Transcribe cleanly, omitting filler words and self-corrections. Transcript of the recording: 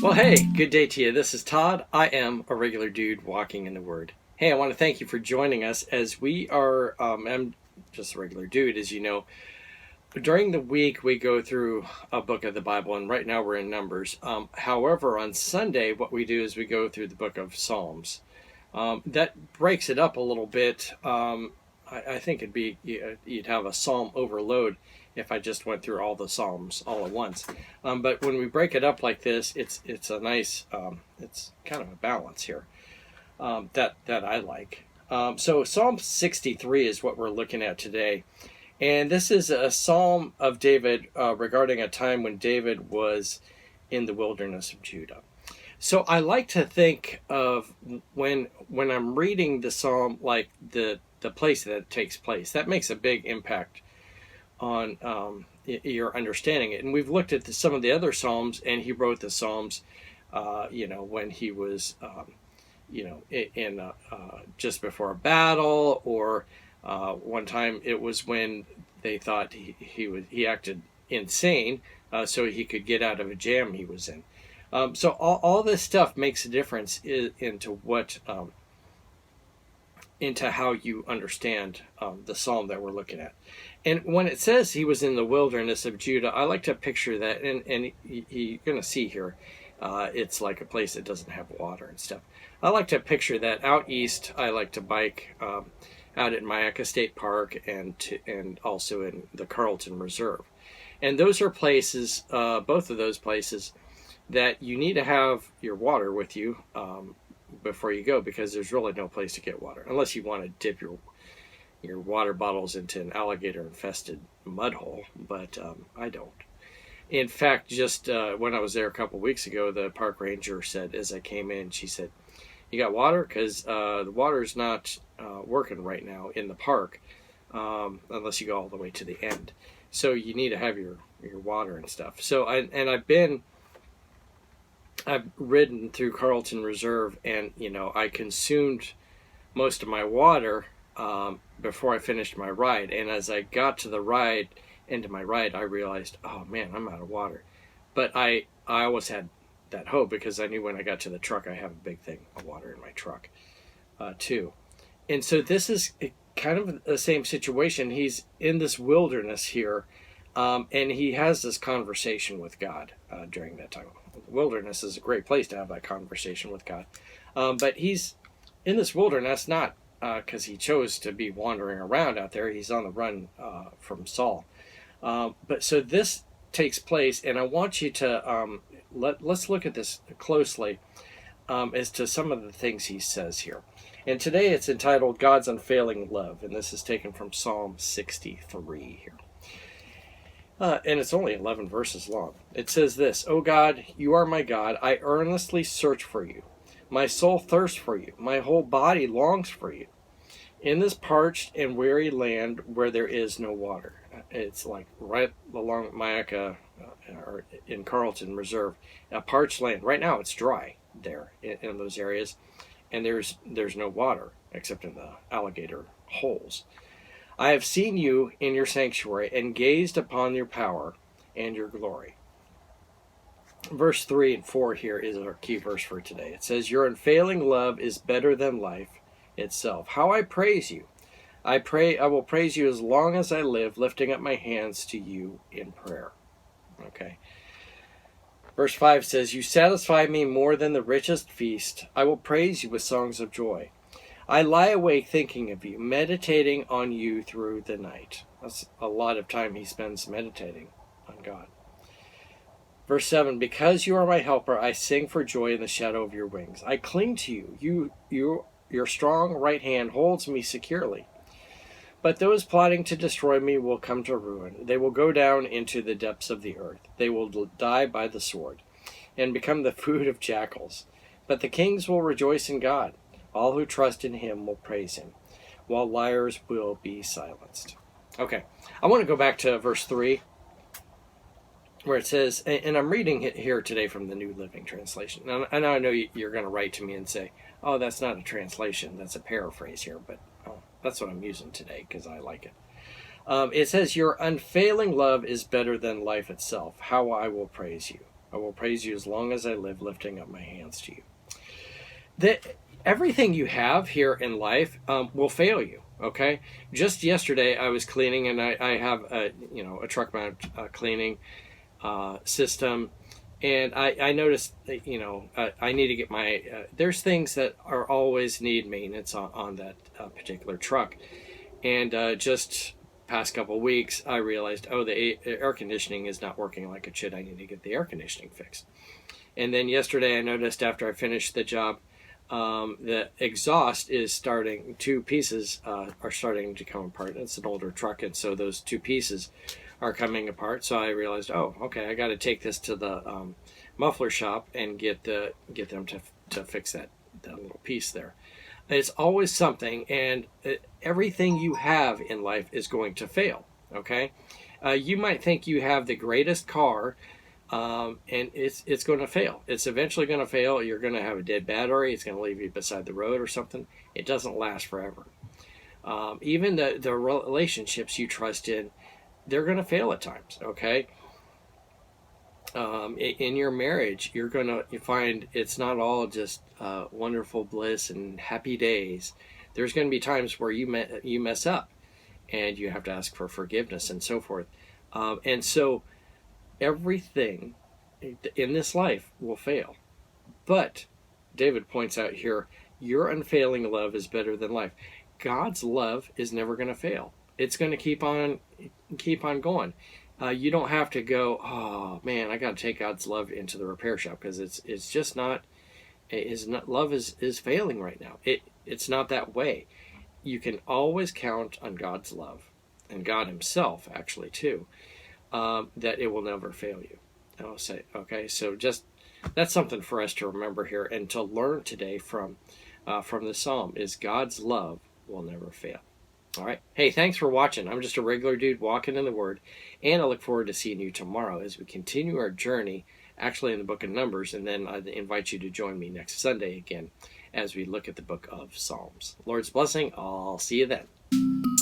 Well, hey, good day to you. This is Todd. I am a regular dude walking in the Word. Hey, I want to thank you for joining us as we are, I'm just a regular dude, as you know. During the week, we go through a book of the Bible, and right now we're in Numbers. However, on Sunday, what we do is we go through the book of Psalms. That breaks it up a little bit. I think it'd be, you'd have a psalm overload if I just went through all the psalms all at once. But when we break it up like this, it's a nice, it's kind of a balance here that I like. So Psalm 63 is what we're looking at today. And this is a psalm of David regarding a time when David was in the wilderness of Judah. So I like to think of when I'm reading the psalm, like the place that it takes place. That makes a big impact on your understanding it. And we've looked at some of the other psalms, and he wrote the psalms, when he was, in just before a battle, or one time it was when they thought he acted insane, so he could get out of a jam he was in. So all this stuff makes a difference into how you understand the psalm that we're looking at. And when it says he was in the wilderness of Judah, I like to picture that, and you're going to see here, it's like a place that doesn't have water and stuff. I like to picture that out east. I like to bike out at Myakka State Park and also in the Carlton Reserve. And those are places, both of those places, that you need to have your water with you before you go, because there's really no place to get water unless you want to dip your water bottles into an alligator infested mud hole, but I don't. In fact, just when I was there a couple weeks ago, the park ranger said, as I came in, she said, "You got water? Because the water's not working right now in the park unless you go all the way to the end, so you need to have your water and stuff." So I've ridden through Carlton Reserve, and I consumed most of my water before I finished my ride. And as I got to the end of my ride, I realized, oh man, I'm out of water. But I always had that hope, because I knew when I got to the truck, I have a big thing of water in my truck too. And so this is kind of the same situation. He's in this wilderness here, and he has this conversation with God during that time. Wilderness is a great place to have that conversation with God. But he's in this wilderness not because he chose to be wandering around out there. He's on the run from Saul. But so this takes place, and I want you to let's look at this closely as to some of the things he says here. And today it's entitled God's Unfailing Love, and this is taken from Psalm 63 here. And it's only 11 verses long. It says this: "O God, you are my God. I earnestly search for you. My soul thirsts for you. My whole body longs for you. In this parched and weary land where there is no water." It's like right along Myakka or in Carlton Reserve, a parched land. Right now it's dry there in those areas, and there's no water except in the alligator holes. "I have seen you in your sanctuary and gazed upon your power and your glory." Verse 3 and 4 here is our key verse for today. It says, "Your unfailing love is better than life itself. How I praise you. I will praise you as long as I live, lifting up my hands to you in prayer." Okay. Verse 5 says, "You satisfy me more than the richest feast. I will praise you with songs of joy. I lie awake thinking of you, meditating on you through the night." That's a lot of time he spends meditating on God. Verse 7, "Because you are my helper, I sing for joy in the shadow of your wings. I cling to you. Your strong right hand holds me securely. But those plotting to destroy me will come to ruin. They will go down into the depths of the earth. They will die by the sword and become the food of jackals. But the kings will rejoice in God. All who trust in him will praise him, while liars will be silenced." Okay, I want to go back to verse 3, where it says, and I'm reading it here today from the New Living Translation. And I know you're going to write to me and say, "Oh, that's not a translation, that's a paraphrase here," but that's what I'm using today because I like it. It says, "Your unfailing love is better than life itself. How I will praise you." I will praise you as long as I live, lifting up my hands to you. That everything you have here in life will fail you. Okay. Just yesterday, I was cleaning, and I have a truck mount cleaning system, and I noticed that, I need to get my there's things that are always need maintenance on that particular truck, and just past couple weeks I realized, oh, the air conditioning is not working like it should. I need to get the air conditioning fixed. And then yesterday I noticed, after I finished the job, the exhaust is starting, two pieces are starting to come apart. It's an older truck, and so those two pieces are coming apart. So I realized, oh, okay, I got to take this to the muffler shop and get them to fix that little piece there. It's always something, and everything you have in life is going to fail. Okay, you might think you have the greatest car, and it's going to fail. It's eventually going to fail. You're going to have a dead battery. It's going to leave you beside the road or something. It doesn't last forever. Even the relationships you trust in, they're going to fail at times. Okay. In your marriage, you're going to find it's not all just wonderful bliss and happy days. There's going to be times where you mess up, and you have to ask for forgiveness and so forth. And so everything in this life will fail. But David points out here, your unfailing love is better than life. God's love is never going to fail. It's going to keep on going. You don't have to go, oh man, I got to take God's love into the repair shop, because it's just not. Love is failing right now. It's not that way. You can always count on God's love, and God Himself actually too, that it will never fail you. I'll say, okay, so just that's something for us to remember here and to learn today from the psalm, is God's love will never fail. All right. Hey, thanks for watching. I'm just a regular dude walking in the Word, and I look forward to seeing you tomorrow as we continue our journey, actually in the book of Numbers, and then I invite you to join me next Sunday again as we look at the book of Psalms. Lord's blessing. I'll see you then.